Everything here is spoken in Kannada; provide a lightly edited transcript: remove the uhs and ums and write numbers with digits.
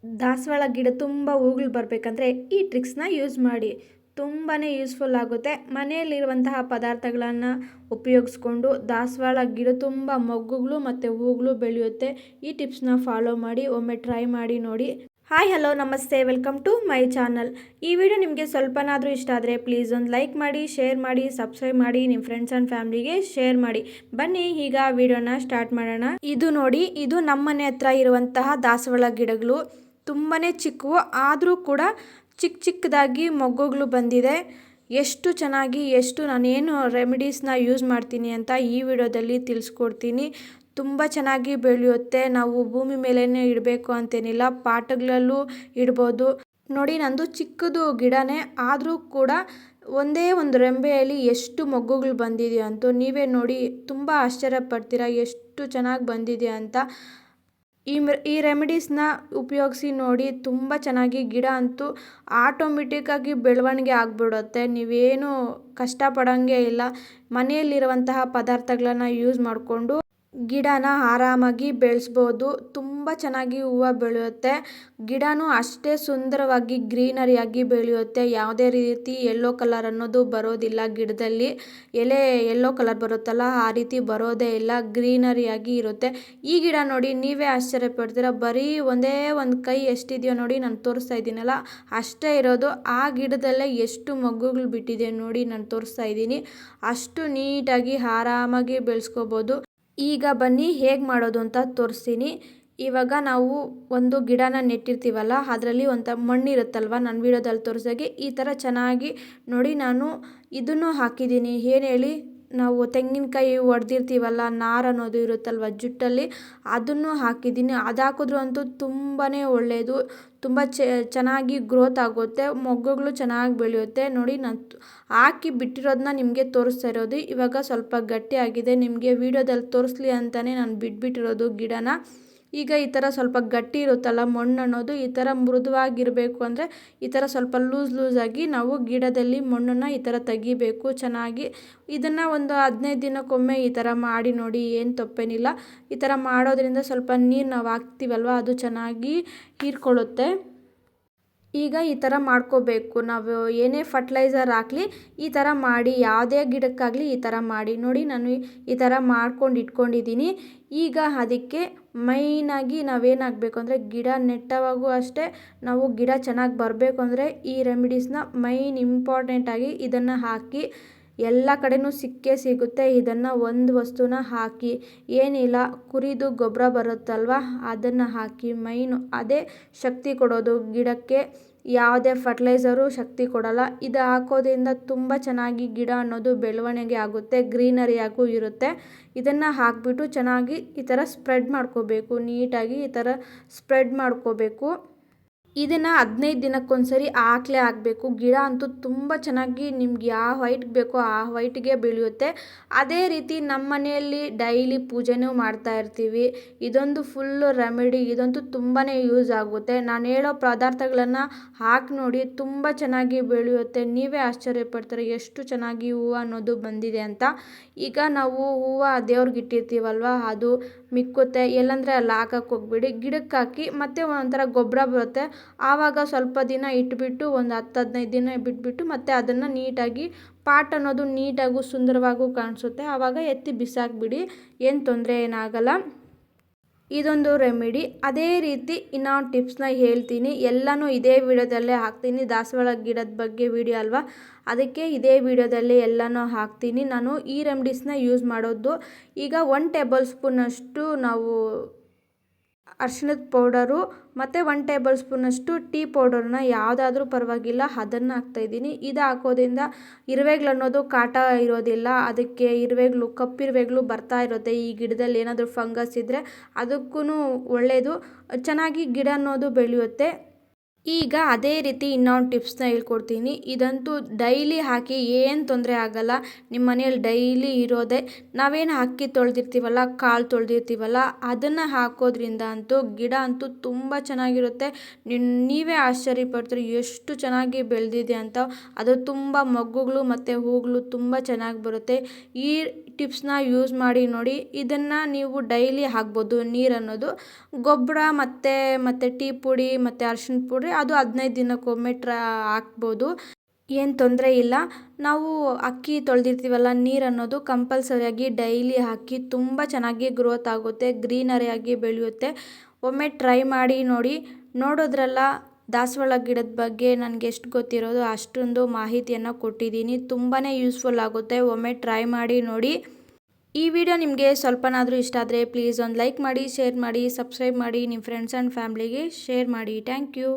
ದಾಸವಾಳ ಗಿಡ ತುಂಬ ಹೂಗಳು ಬರಬೇಕಂದ್ರೆ ಈ ಟ್ರಿಕ್ಸ್ನ ಯೂಸ್ ಮಾಡಿ. ತುಂಬಾ ಯೂಸ್ಫುಲ್ ಆಗುತ್ತೆ. ಮನೆಯಲ್ಲಿರುವಂತಹ ಪದಾರ್ಥಗಳನ್ನು ಉಪಯೋಗಿಸ್ಕೊಂಡು ದಾಸವಾಳ ಗಿಡ ತುಂಬ ಮೊಗ್ಗುಗಳು ಮತ್ತು ಹೂಗಳು ಬೆಳೆಯುತ್ತೆ. ಈ ಟಿಪ್ಸ್ನ ಫಾಲೋ ಮಾಡಿ ಒಮ್ಮೆ ಟ್ರೈ ಮಾಡಿ ನೋಡಿ. ಹಾಯ್ ಹಲೋ ನಮಸ್ತೆ, ವೆಲ್ಕಮ್ ಟು ಮೈ ಚಾನಲ್. ಈ ವಿಡಿಯೋ ನಿಮಗೆ ಸ್ವಲ್ಪನಾದರೂ ಇಷ್ಟ ಆದರೆ ಪ್ಲೀಸ್ ಒಂದು ಲೈಕ್ ಮಾಡಿ, ಶೇರ್ ಮಾಡಿ, ಸಬ್ಸ್ಕ್ರೈಬ್ ಮಾಡಿ, ನಿಮ್ಮ ಫ್ರೆಂಡ್ಸ್ ಆ್ಯಂಡ್ ಫ್ಯಾಮ್ಲಿಗೆ ಶೇರ್ ಮಾಡಿ. ಬನ್ನಿ ಈಗ ವಿಡಿಯೋನ ಸ್ಟಾರ್ಟ್ ಮಾಡೋಣ. ಇದು ನೋಡಿ, ಇದು ನಮ್ಮ ಮನೆ ಹತ್ರ ಇರುವಂತಹ ದಾಸವಾಳ ಗಿಡಗಳು. ತುಂಬಾ ಚಿಕ್ಕವು ಆದರೂ ಕೂಡ ಚಿಕ್ಕ ಚಿಕ್ಕದಾಗಿ ಮೊಗ್ಗುಗಳು ಬಂದಿದೆ. ಎಷ್ಟು ಚೆನ್ನಾಗಿ ನಾನೇನು ರೆಮಿಡೀಸ್ನ ಯೂಸ್ ಮಾಡ್ತೀನಿ ಅಂತ ಈ ವಿಡಿಯೋದಲ್ಲಿ ತಿಳಿಸ್ಕೊಡ್ತೀನಿ. ತುಂಬ ಚೆನ್ನಾಗಿ ಬೆಳೆಯುತ್ತೆ. ನಾವು ಭೂಮಿ ಮೇಲೇ ಇಡಬೇಕು ಅಂತೇನಿಲ್ಲ, ಪಾಟ್ಗಳಲ್ಲೂ ಇಡ್ಬೋದು. ನೋಡಿ, ನಂದು ಚಿಕ್ಕದು ಗಿಡನೇ ಆದರೂ ಕೂಡ ಒಂದೇ ಒಂದು ರೆಂಬೆಯಲ್ಲಿ ಎಷ್ಟು ಮೊಗ್ಗುಗಳು ಬಂದಿದೆ ಅಂತೂ ನೀವೇ ನೋಡಿ ತುಂಬ ಆಶ್ಚರ್ಯ ಪಡ್ತೀರಾ ಎಷ್ಟು ಚೆನ್ನಾಗಿ ಬಂದಿದೆ ಅಂತ. ಈ ರೆಮಿಡೀಸ್ನ ಉಪಯೋಗಿಸಿ ನೋಡಿ, ತುಂಬ ಚೆನ್ನಾಗಿ ಗಿಡ ಅಂತೂ ಆಟೋಮೆಟಿಕ್ಕಾಗಿ ಬೆಳವಣಿಗೆ ಆಗಿಬಿಡುತ್ತೆ. ನೀವೇನು ಕಷ್ಟಪಡೋಂಗೆ ಇಲ್ಲ. ಮನೆಯಲ್ಲಿರುವಂತಹ ಪದಾರ್ಥಗಳನ್ನು ಯೂಸ್ ಮಾಡಿಕೊಂಡು ಗಿಡನ ಆರಾಮಾಗಿ ಬೆಳೆಸ್ಬೋದು. ತುಂಬ ಚೆನ್ನಾಗಿ ಹೂವು ಬೆಳೆಯುತ್ತೆ. ಗಿಡನೂ ಅಷ್ಟೇ ಸುಂದರವಾಗಿ ಗ್ರೀನರಿಯಾಗಿ ಬೆಳೆಯುತ್ತೆ. ಯಾವುದೇ ರೀತಿ ಯೆಲ್ಲೋ ಕಲರ್ ಅನ್ನೋದು ಬರೋದಿಲ್ಲ ಗಿಡದಲ್ಲಿ. ಎಲೆ ಯೆಲ್ಲೋ ಕಲರ್ ಬರುತ್ತಲ್ಲ, ಆ ರೀತಿ ಬರೋದೇ ಇಲ್ಲ, ಗ್ರೀನರಿಯಾಗಿ ಇರುತ್ತೆ. ಈ ಗಿಡ ನೋಡಿ ನೀವೇ ಆಶ್ಚರ್ಯ ಪಡ್ತೀರ. ಬರೀ ಒಂದೇ ಒಂದು ಕೈ ಎಷ್ಟಿದೆಯೋ ನೋಡಿ, ನಾನು ತೋರಿಸ್ತಾ ಇದ್ದೀನಲ್ಲ ಅಷ್ಟೇ ಇರೋದು. ಆ ಗಿಡದಲ್ಲೇ ಎಷ್ಟು ಮೊಗ್ಗುಗಳು ಬಿಟ್ಟಿದೆ ನೋಡಿ, ನಾನು ತೋರಿಸ್ತಾ ಇದ್ದೀನಿ. ಅಷ್ಟು ನೀಟಾಗಿ ಆರಾಮಾಗಿ ಬೆಳೆಸ್ಕೋಬೋದು. ಈಗ ಬನ್ನಿ ಹೇಗೆ ಮಾಡೋದು ಅಂತ ತೋರಿಸ್ತೀನಿ. ಇವಾಗ ನಾವು ಒಂದು ಗಿಡನ ನೆಟ್ಟಿರ್ತೀವಲ್ಲ, ಅದರಲ್ಲಿ ಒಂಥರ ಮಣ್ಣಿರುತ್ತಲ್ವ, ನಾನು ವಿಡಿಯೋದಲ್ಲಿ ತೋರಿಸಾಗೆ ಈ ಥರ ಚೆನ್ನಾಗಿ ನೋಡಿ. ನಾನು ಇದನ್ನು ಹಾಕಿದ್ದೀನಿ. ಏನು ಹೇಳಿ, ನಾವು ತೆಂಗಿನಕಾಯಿ ಹೊಡೆದಿರ್ತೀವಲ್ಲ, ನಾರು ಅನ್ನೋದು ಇರುತ್ತಲ್ವ ಜುಟ್ಟಲ್ಲಿ, ಅದನ್ನು ಹಾಕಿದ್ದೀನಿ. ಅದು ಹಾಕಿದ್ರು ಅಂತೂ ತುಂಬಾ ಒಳ್ಳೆಯದು. ತುಂಬ ಚೆನ್ನಾಗಿ ಗ್ರೋತ್ ಆಗುತ್ತೆ, ಮೊಗ್ಗುಗಳು ಚೆನ್ನಾಗಿ ಬೆಳೆಯುತ್ತೆ. ನೋಡಿ, ನಾನು ಹಾಕಿ ಬಿಟ್ಟಿರೋದನ್ನ ನಿಮಗೆ ತೋರಿಸ್ತಾ ಇರೋದು. ಇವಾಗ ಸ್ವಲ್ಪ ಗಟ್ಟಿಯಾಗಿದೆ. ನಿಮಗೆ ವಿಡಿಯೋದಲ್ಲಿ ತೋರಿಸ್ಲಿ ಅಂತಲೇ ನಾನು ಬಿಟ್ಬಿಟ್ಟಿರೋದು ಗಿಡನ. ಈಗ ಈ ಥರ ಸ್ವಲ್ಪ ಗಟ್ಟಿ ಇರುತ್ತಲ್ಲ ಮಣ್ಣು ಅನ್ನೋದು, ಈ ಥರ ಮೃದುವಾಗಿರಬೇಕು ಅಂದರೆ ಈ ಥರ ಸ್ವಲ್ಪ ಲೂಸಾಗಿ ನಾವು ಗಿಡದಲ್ಲಿ ಮಣ್ಣನ್ನು ಈ ಥರ ತೆಗಿಬೇಕು ಚೆನ್ನಾಗಿ. ಇದನ್ನು ಒಂದು 15 ದಿನಕ್ಕೊಮ್ಮೆ ಈ ಥರ ಮಾಡಿ ನೋಡಿ, ಏನು ತಪ್ಪೇನಿಲ್ಲ. ಈ ಥರ ಮಾಡೋದ್ರಿಂದ ಸ್ವಲ್ಪ ನೀರು ನಾವು ಹಾಕ್ತೀವಲ್ವ, ಅದು ಚೆನ್ನಾಗಿ ಹೀರ್ಕೊಳ್ಳುತ್ತೆ. ಈಗ ಈ ಥರ ಮಾಡ್ಕೋಬೇಕು. ನಾವು ಏನೇ ಫರ್ಟಿಲೈಸರ್ ಹಾಕಲಿ ಈ ಥರ ಮಾಡಿ, ಯಾವುದೇ ಗಿಡಕ್ಕಾಗಲಿ ಈ ಥರ ಮಾಡಿ ನೋಡಿ. ನಾನು ಈ ಥರ ಮಾಡ್ಕೊಂಡು ಇಟ್ಕೊಂಡಿದ್ದೀನಿ. ಈಗ ಅದಕ್ಕೆ ಮೈನಾಗಿ ನಾವೇನಾಗಬೇಕು ಅಂದರೆ, ಗಿಡ ನೆಟ್ಟವಾಗೂ ಅಷ್ಟೇ, ನಾವು ಗಿಡ ಚೆನ್ನಾಗಿ ಬರಬೇಕು ಅಂದರೆ ಈ ರೆಮಿಡೀಸ್ನ ಮೈನ್ ಇಂಪಾರ್ಟೆಂಟಾಗಿ ಇದನ್ನು ಹಾಕಿ. ಎಲ್ಲ ಕಡೆನೂ ಸಿಕ್ಕೇ ಸಿಗುತ್ತೆ. ಇದನ್ನು ಒಂದು ವಸ್ತುನ ಹಾಕಿ, ಏನಿಲ್ಲ ಕುರಿದು ಗೊಬ್ಬರ ಬರುತ್ತಲ್ವ ಅದನ್ನು ಹಾಕಿ. ಮೈನು ಅದೇ ಶಕ್ತಿ ಕೊಡೋದು ಗಿಡಕ್ಕೆ. ಯಾವುದೇ ಫರ್ಟಿಲೈಸರು ಶಕ್ತಿ ಕೊಡಲ್ಲ. ಇದು ಹಾಕೋದ್ರಿಂದ ತುಂಬ ಚೆನ್ನಾಗಿ ಗಿಡ ಅನ್ನೋದು ಬೆಳವಣಿಗೆ ಆಗುತ್ತೆ, ಗ್ರೀನರಿಯಾಗೂ ಇರುತ್ತೆ. ಇದನ್ನು ಹಾಕಿಬಿಟ್ಟು ಚೆನ್ನಾಗಿ ಈ ಥರ ಸ್ಪ್ರೆಡ್ ಮಾಡ್ಕೋಬೇಕು. ನೀಟಾಗಿ ಈ ಥರ ಸ್ಪ್ರೆಡ್ ಮಾಡ್ಕೋಬೇಕು. ಇದನ್ನು 15 ದಿನಕ್ಕೊಂದ್ಸರಿ ಹಾಕಬೇಕು. ಗಿಡ ಅಂತೂ ತುಂಬ ಚೆನ್ನಾಗಿ ನಿಮ್ಗೆ ಯಾವ ಹೈಟ್ಗೆ ಬೇಕೋ ಆ ಹೈಟ್ಗೆ ಬೆಳೆಯುತ್ತೆ. ಅದೇ ರೀತಿ ನಮ್ಮ ಮನೆಯಲ್ಲಿ ಡೈಲಿ ಪೂಜೆನೂ ಮಾಡ್ತಾ ಇರ್ತೀವಿ. ಇದೊಂದು ಫುಲ್ಲು ರೆಮಿಡಿ. ಇದಂತೂ ತುಂಬಾ ಯೂಸ್ ಆಗುತ್ತೆ. ನಾನು ಹೇಳೋ ಪದಾರ್ಥಗಳನ್ನು ಹಾಕಿ ನೋಡಿ, ತುಂಬ ಚೆನ್ನಾಗಿ ಬೆಳೆಯುತ್ತೆ. ನೀವೇ ಆಶ್ಚರ್ಯ ಪಡ್ತೀರ ಎಷ್ಟು ಚೆನ್ನಾಗಿ ಹೂವು ಅನ್ನೋದು ಬಂದಿದೆ ಅಂತ. ಈಗ ನಾವು ಹೂವು ದೇವ್ರಿಗೆ ಇಟ್ಟಿರ್ತೀವಲ್ವ, ಅದು ಮಿಕ್ಕುತ್ತೆ ಎಲ್ಲಂದರೆ ಅಲ್ಲಿ ಹಾಕಕ್ಕೆ ಹೋಗ್ಬೇಡಿ. ಗಿಡಕ್ಕೆ ಹಾಕಿ ಮತ್ತು ಒಂಥರ ಗೊಬ್ಬರ ಬರುತ್ತೆ. ಆವಾಗ ಸ್ವಲ್ಪ ದಿನ ಇಟ್ಬಿಟ್ಟು ಒಂದು 10-15 ದಿನ ಬಿಟ್ಬಿಟ್ಟು ಮತ್ತೆ ಅದನ್ನು ನೀಟಾಗಿ ಪಾಟ್ ಅನ್ನೋದು ನೀಟಾಗೂ ಸುಂದರವಾಗೂ ಕಾಣಿಸುತ್ತೆ. ಆವಾಗ ಎತ್ತಿ ಬಿಸಾಕ್ಬಿಡಿ, ಏನು ತೊಂದರೆ ಏನಾಗಲ್ಲ. ಇದೊಂದು ರೆಮಿಡಿ. ಅದೇ ರೀತಿ ಇನ್ನೊಂದು ಟಿಪ್ಸ್ನ ಹೇಳ್ತೀನಿ. ಎಲ್ಲನೂ ಇದೇ ವಿಡಿಯೋದಲ್ಲೇ ಹಾಕ್ತೀನಿ. ದಾಸವಾಳ ಗಿಡದ ಬಗ್ಗೆ ವಿಡಿಯೋ ಅಲ್ವಾ, ಅದಕ್ಕೆ ಇದೇ ವಿಡಿಯೋದಲ್ಲಿ ಎಲ್ಲನೂ ಹಾಕ್ತೀನಿ. ನಾನು ಈ ರೆಮಿಡೀಸ್ನ ಯೂಸ್ ಮಾಡೋದು. ಈಗ 1 ಟೇಬಲ್ ಸ್ಪೂನಷ್ಟು ನಾವು ಅರಿಶಿಣದ ಪೌಡರು ಮತ್ತು 1 ಟೇಬಲ್ ಸ್ಪೂನಷ್ಟು ಟೀ ಪೌಡರ್ನ, ಯಾವುದಾದ್ರೂ ಪರವಾಗಿಲ್ಲ, ಅದನ್ನು ಹಾಕ್ತಾಯಿದ್ದೀನಿ. ಇದು ಹಾಕೋದ್ರಿಂದ ಇರುವೆಗಳು ಅನ್ನೋದು ಕಾಟ ಇರೋದಿಲ್ಲ. ಅದಕ್ಕೆ ಇರುವೆಗಳು, ಕಪ್ಪಿರುವೆಗಳು ಬರ್ತಾ ಇರುತ್ತೆ. ಈ ಗಿಡದಲ್ಲಿ ಏನಾದರೂ ಫಂಗಸ್ ಇದ್ದರೆ ಅದಕ್ಕೂ ಒಳ್ಳೆಯದು. ಚೆನ್ನಾಗಿ ಗಿಡ ಅನ್ನೋದು ಬೆಳೆಯುತ್ತೆ. ಈಗ ಅದೇ ರೀತಿ ಇನ್ನೊಂದು ಟಿಪ್ಸ್ನ ಹೇಳ್ಕೊಡ್ತೀನಿ. ಇದಂತೂ ಡೈಲಿ ಹಾಕಿ ಏನು ತೊಂದರೆ ಆಗಲ್ಲ. ನಿಮ್ಮ ಮನೇಲಿ ಡೈಲಿ ಇರೋದೇ ನಾವೇನು ಅಕ್ಕಿ ತೊಳೆದಿರ್ತೀವಲ್ಲ, ಕಾಳು ತೊಳೆದಿರ್ತೀವಲ್ಲ, ಅದನ್ನು ಹಾಕೋದ್ರಿಂದ ಅಂತೂ ಗಿಡ ಅಂತೂ ತುಂಬ ಚೆನ್ನಾಗಿರುತ್ತೆ. ನೀವೇ ಆಶ್ಚರ್ಯ ಪಡ್ತೀರಿ ಎಷ್ಟು ಚೆನ್ನಾಗಿ ಬೆಳೆದಿದೆ ಅಂತ. ಅದು ತುಂಬ ಮೊಗ್ಗುಗಳು ಮತ್ತು ಹೂಗಳು ತುಂಬ ಚೆನ್ನಾಗಿ ಬರುತ್ತೆ. ಈ ಟಿಪ್ಸ್ನ ಯೂಸ್ ಮಾಡಿ ನೋಡಿ. ಇದನ್ನು ನೀವು ಡೈಲಿ ಹಾಕ್ಬೋದು. ನೀರನ್ನೋದು ಗೊಬ್ಬರ ಮತ್ತು ಟೀ ಪುಡಿ ಮತ್ತು ಅರಿಶಿಣದ ಪುಡಿ ಅದು 15 ದಿನಕ್ಕೊಮ್ಮೆ ಹಾಕ್ಬೋದು. ಏನು ತೊಂದರೆ ಇಲ್ಲ. ನಾವು ಅಕ್ಕಿ ತೊಳೆದಿರ್ತೀವಲ್ಲ, ನೀರು ಅನ್ನೋದು ಕಂಪಲ್ಸರಿಯಾಗಿ ಡೈಲಿ ಹಾಕಿ ತುಂಬ ಚೆನ್ನಾಗಿ ಗ್ರೋತ್ ಆಗುತ್ತೆ, ಗ್ರೀನರಿಯಾಗಿ ಬೆಳೆಯುತ್ತೆ. ಒಮ್ಮೆ ಟ್ರೈ ಮಾಡಿ ನೋಡಿ. ನೋಡೋದ್ರಲ್ಲ ದಾಸವಾಳ ಗಿಡದ ಬಗ್ಗೆ ನನಗೆ ಎಷ್ಟು ಗೊತ್ತಿರೋದು ಅಷ್ಟೊಂದು ಮಾಹಿತಿಯನ್ನು ಕೊಟ್ಟಿದ್ದೀನಿ. ತುಂಬಾ ಯೂಸ್ಫುಲ್ ಆಗುತ್ತೆ. ಒಮ್ಮೆ ಟ್ರೈ ಮಾಡಿ ನೋಡಿ. ಈ ವಿಡಿಯೋ ನಿಮಗೆ ಸ್ವಲ್ಪನಾದರೂ ಇಷ್ಟ ಆದರೆ ಪ್ಲೀಸ್ ಒಂದು ಲೈಕ್ ಮಾಡಿ, ಶೇರ್ ಮಾಡಿ, ಸಬ್ಸ್ಕ್ರೈಬ್ ಮಾಡಿ, ನಿಮ್ಮ ಫ್ರೆಂಡ್ಸ್ ಆ್ಯಂಡ್ ಫ್ಯಾಮ್ಲಿಗೆ ಶೇರ್ ಮಾಡಿ. Thank you.